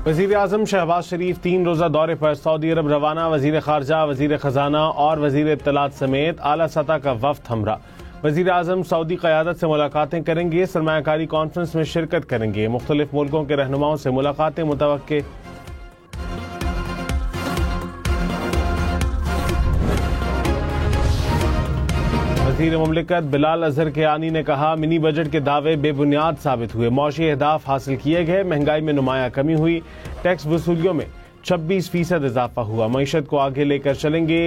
वज़ीर आज़म शहबाज शरीफ 3 रोज़ा दौरे पर सऊदी अरब रवाना। वज़ीर ख़ारजा, वज़ीर ख़जाना और वज़ीर इत्तलात समेत आला सतह का वफ़द हमरा। वज़ीर आज़म सऊदी क़यादत से मुलाकातें करेंगे, सरमायाकारी कॉन्फ्रेंस में शिरकत करेंगे। मुख्तलिफ मुल्कों के रहनुमाओं से मुलाकातें मुतवक्के। वज़ीर मुमलिकत बिलाल अज़हर कियानी ने कहा, मिनी बजट के दावे बेबुनियाद साबित हुए, मौशी अहदाफ हासिल किए गए, महंगाई में नुमाया कमी हुई, टैक्स वसूलियों में 26% इजाफा हुआ, मईशत को आगे लेकर चलेंगे,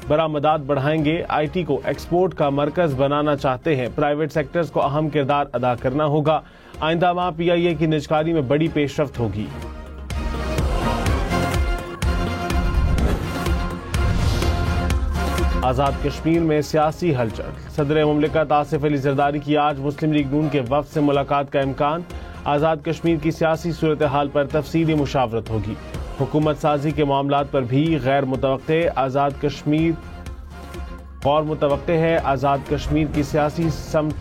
बरामदात बढ़ाएंगे, IT को एक्सपोर्ट का मरकज बनाना चाहते हैं, प्राइवेट सेक्टर्स को अहम किरदार अदा करना होगा, आइंदा माह PIA की निजकारी में बड़ी पेशरफ्त होगी। आज़ाद कश्मीर में सियासी हलचल। सदर मुमलिकत आसिफ अली जरदारी की आज मुस्लिम लीग नून के वफ़द से मुलाकात का इम्कान। आज़ाद कश्मीर की सियासी सूरत हाल पर तफसीली मुशावरत होगी। हुकूमत साजी के मामलात पर भी गैर मुतवक्के आज़ाद कश्मीर और मुतवक्के है। आज़ाद कश्मीर की सियासी समत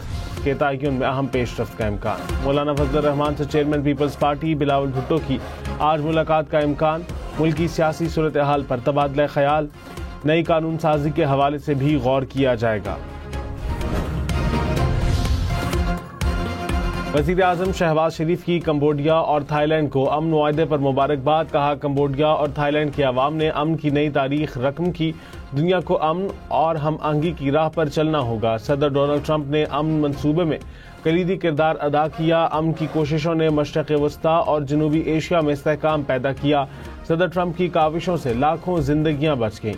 के तयन में अहम पेशरफ्त का इम्कान। मौलाना फजल रहमान से chairman Peoples Party Bilawal Bhutto की आज मुलाकात का इम्कान। मुल्क की सियासी सूरत हाल पर तबादला ख्याल, नई कानून साजी के हवाले से भी गौर किया जाएगा। वज़ीर आज़म शहबाज शरीफ की कंबोडिया और थाईलैंड को अमन मुआहदे पर मुबारकबाद। कहा, कंबोडिया और थाईलैंड के अवाम ने अमन की नई तारीख रकम की। दुनिया को अमन और हम आहंगी की राह पर चलना होगा। सदर डोनाल्ड ट्रंप ने अमन मंसूबे में कलीदी किरदार अदा किया। अमन की कोशिशों ने मशरक़ वस्ता और जनूबी एशिया में इस्तेहकाम पैदा किया। सदर ट्रंप की काविशों से लाखों जिंदगियां बच गईं।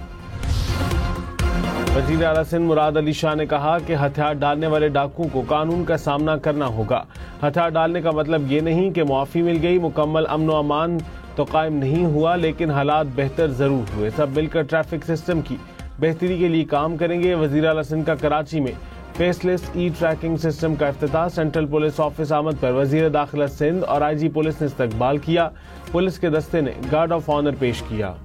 वज़ीर आला सिंध मुराद अली शाह ने कहा कि हथियार डालने वाले डाकुओं को कानून का सामना करना होगा। हथियार डालने का मतलब ये नहीं कि मुआफ़ी मिल गई, मुकम्मल अमन व अमान तो कायम नहीं हुआ, लेकिन हालात बेहतर जरूर हुए। सब मिलकर ट्रैफिक सिस्टम की बेहतरी के लिए काम करेंगे। वज़ीर आला सिंध का कराची में फेसलेस ट्रैकिंग सिस्टम का इफ्तिताह। सेंट्रल पुलिस ऑफिस आमद पर वज़ीर दाखिला सिंध और IG पुलिस ने इस्तकबाल किया। पुलिस के दस्ते ने गार्ड ऑफ ऑनर पेश किया।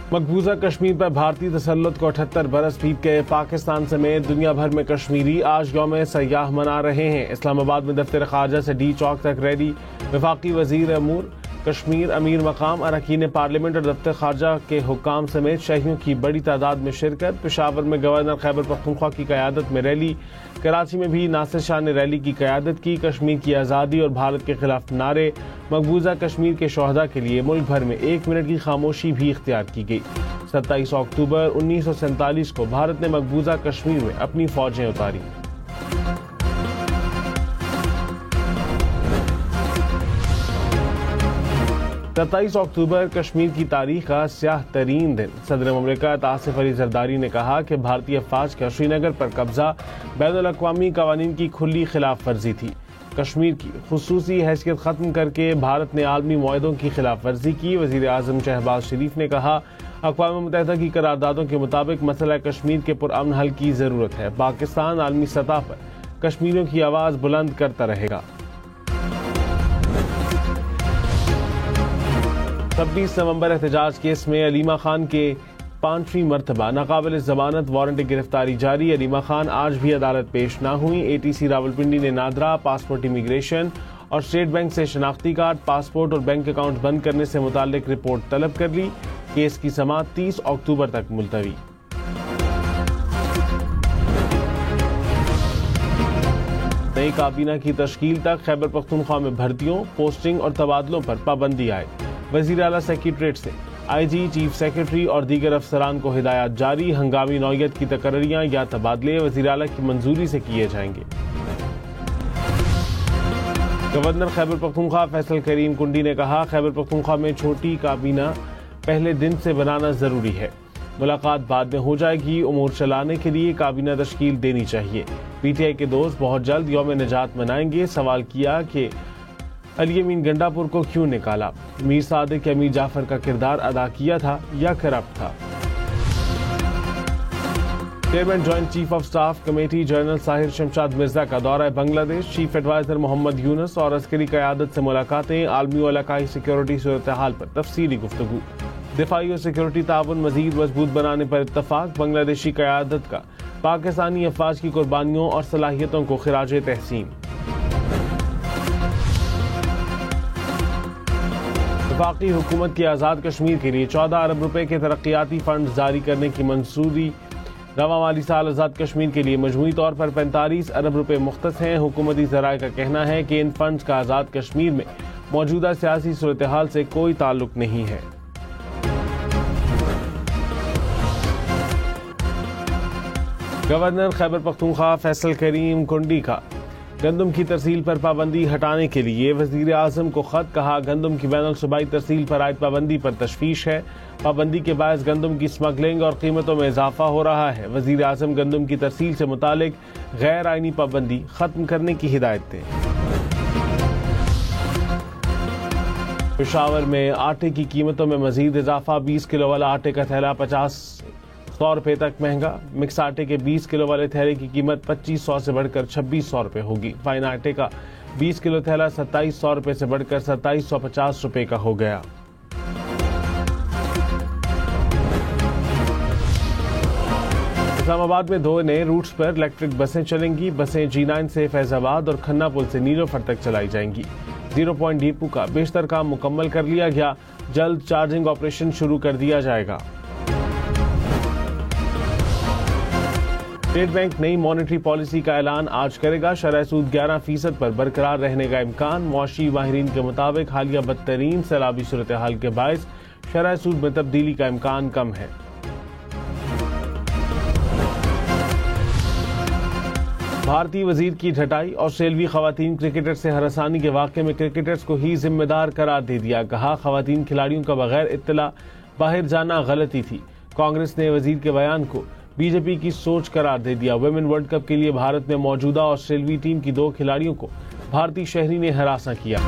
मकबूजा कश्मीर पर भारतीय तसल्लुत को 78 बरस बीत गए। पाकिस्तान समेत दुनिया भर में कश्मीरी आज यौम सयाह मना रहे हैं। इस्लामाबाद में दफ्तर खारजा से D चौक तक रैली। वफाकी वजीर अमूर कश्मीर, अमीर मकाम, अरकान पार्लियामेंट और दफ्तर खारजा के हुक्काम समेत शहरियों की बड़ी तादाद में शिरकत। पेशावर में गवर्नर खैबर पख्तूनख्वा की क़यादत में रैली। कराची में भी नासिर शाह ने रैली की क़यादत की। कश्मीर की आज़ादी और भारत के खिलाफ नारे। मकबूजा कश्मीर के शोहदा के लिए मुल्क भर में 1 मिनट की खामोशी भी इख्तियार की गई। 27 अक्टूबर 1947 को भारत ने मकबूजा कश्मीर में अपनी फौजें उतारी। सत्ताईस अक्टूबर कश्मीर की तारीख का स्याह तरीन दिन। सदर मुमलिकत आसिफ अली जरदारी ने कहा कि भारतीय अफवाज का श्रीनगर पर कब्जा बैनुल अक़वामी कवानीन की खुली खिलाफ वर्जी थी। कश्मीर की खुसूसी हैसियत खत्म करके भारत ने आलमी मुआहदों की खिलाफ वर्जी की। वज़ीर आज़म शहबाज शरीफ ने कहा, अक़वाम मुत्तहिदा की करारदादों के मुताबिक मसला कश्मीर के पुरअमन हल की जरूरत है। पाकिस्तान आलमी सतह पर कश्मीरियों की आवाज बुलंद करता रहेगा। 26 नवंबर एहतजाज केस में अलीमा खान के 5वीं मरतबा नाकाबिल जमानत वारंट गिरफ्तारी जारी। अलीमा खान आज भी अदालत पेश न हुई। ATC रावलपिंडी ने नादरा, पासपोर्ट, इमिग्रेशन और स्टेट बैंक से शनाख्ती कार्ड, पासपोर्ट और बैंक अकाउंट बंद करने से मुताल्लिक रिपोर्ट तलब कर ली। केस की समाअत 30 अक्टूबर तक मुलतवी। नई काबीना की तश्कील तक खैबर पख्तूनख्वा में भर्तियों, पोस्टिंग और तबादलों पर पाबंदी आए। वज़ीर आला सेक्रेटरीट से IG, चीफ सेक्रेटरी और दीगर अफसरान को हिदायत जारी। हंगामी नौयत की तकर्रियां या तबादले वज़ीर आला की मंजूरी से किए जाएंगे। गवर्नर खैबर पख्तूनख्वा फैसल करीम कुंडी ने कहा, खैबर पख्तूनख्वा में छोटी काबीना पहले दिन से बनाना जरूरी है। मुलाकात बाद में हो जाएगी। उमूर चलाने के लिए काबीना तश्कील देनी चाहिए। PTI के दोस्त बहुत जल्द यौम निजात मनाएंगे। सवाल किया कि अली अमीन गंडापुर को क्यों निकाला? मीर सादिक अमीर जाफर का किरदार अदा किया था या करप्ट था? Chairman joint chief of staff committee general Sahir Shamshad Mirza का दौरा बांग्लादेश। चीफ एडवाइजर मोहम्मद यूनुस और अस्करी क़यादत से मुलाकातें। आलमी व इलाकाई सिक्योरिटी सूरत हाल पर तफसीली गुफ्तगू। दिफाई और सिक्योरिटी ताउन मजीद मजबूत बनाने पर इत्तफाक। बांग्लादेशी क़यादत का पाकिस्तानी अफवाज की कुर्बानियों और सलाहियतों को खिराज तहसीन। वफाकी हुकूमत की आज़ाद कश्मीर के लिए 14 अरब रुपए के तरक्याती फंड जारी करने की मंजूरी। रवा माली साल आज़ाद कश्मीर के लिए मजमूई तौर पर 45 अरब रुपए मुख्तस हैं। हुकूमती ज़राए का कहना है कि इन फंड्स का आज़ाद कश्मीर में मौजूदा सियासी सूरत हाल से कोई ताल्लुक नहीं है। गवर्नर खैबर पख्तूनख्वा फैसल करीम कुंडी का गंदम की तरसील पर पाबंदी हटाने के लिए वजीर आजम को खत। कहा, गंदम की बैनुल सूबाई तरसील पर आयद पाबंदी पर तशवीश है। पाबंदी के बायस गंदम की स्मगलिंग और कीमतों में इजाफा हो रहा है। वजीर आजम गंदम की तरसील से मुतालिक गैर आईनी पाबंदी खत्म करने की हिदायत दें। पेशावर में आटे की कीमतों में मजीद इजाफा। 20 किलो वाला आटे का थैला 100 रुपए तक महंगा। मिक्स आटे के 20 किलो वाले थैले की कीमत 2500 से बढ़कर 2600 रुपए होगी। फाइन आटे का 20 किलो थैला 2700 रुपए से बढ़कर 2750 रुपए का हो गया। इस्लामाबाद में 2 नए रूट्स पर इलेक्ट्रिक बसें चलेंगी। बसें G9 से फैजाबाद और खन्ना पुल से नीलोफर तक चलाई जाएंगी। 0 पॉइंट डिपो का बेशतर काम मुकम्मल कर लिया गया। जल्द चार्जिंग ऑपरेशन शुरू कर दिया जाएगा। स्टेट बैंक नई मॉनेटरी पॉलिसी का ऐलान आज करेगा। शरह सूद 11% पर बरकरार रहने का इम्कान। मुआशी माहिरीन के मुताबिक हालिया बदतरीन सैलाबी सूरत हाल के बायस शरह सूद में तब्दीली का इम्कान कम है। भारतीय वजीर की ढटाई। ऑस्ट्रेलियाई खवातीन क्रिकेटर से हरासानी के वाक़े में क्रिकेटर्स को ही जिम्मेदार करार दे दिया। कहा, खवातीन खिलाड़ियों का बगैर इत्तला बाहर जाना गलती थी। कांग्रेस ने वजीर के बयान को बीजेपी की सोच करार दे दिया। वुमेन वर्ल्ड कप के लिए भारत में मौजूदा ऑस्ट्रेलियाई टीम की 2 खिलाड़ियों को भारतीय शहरी ने हरासा किया।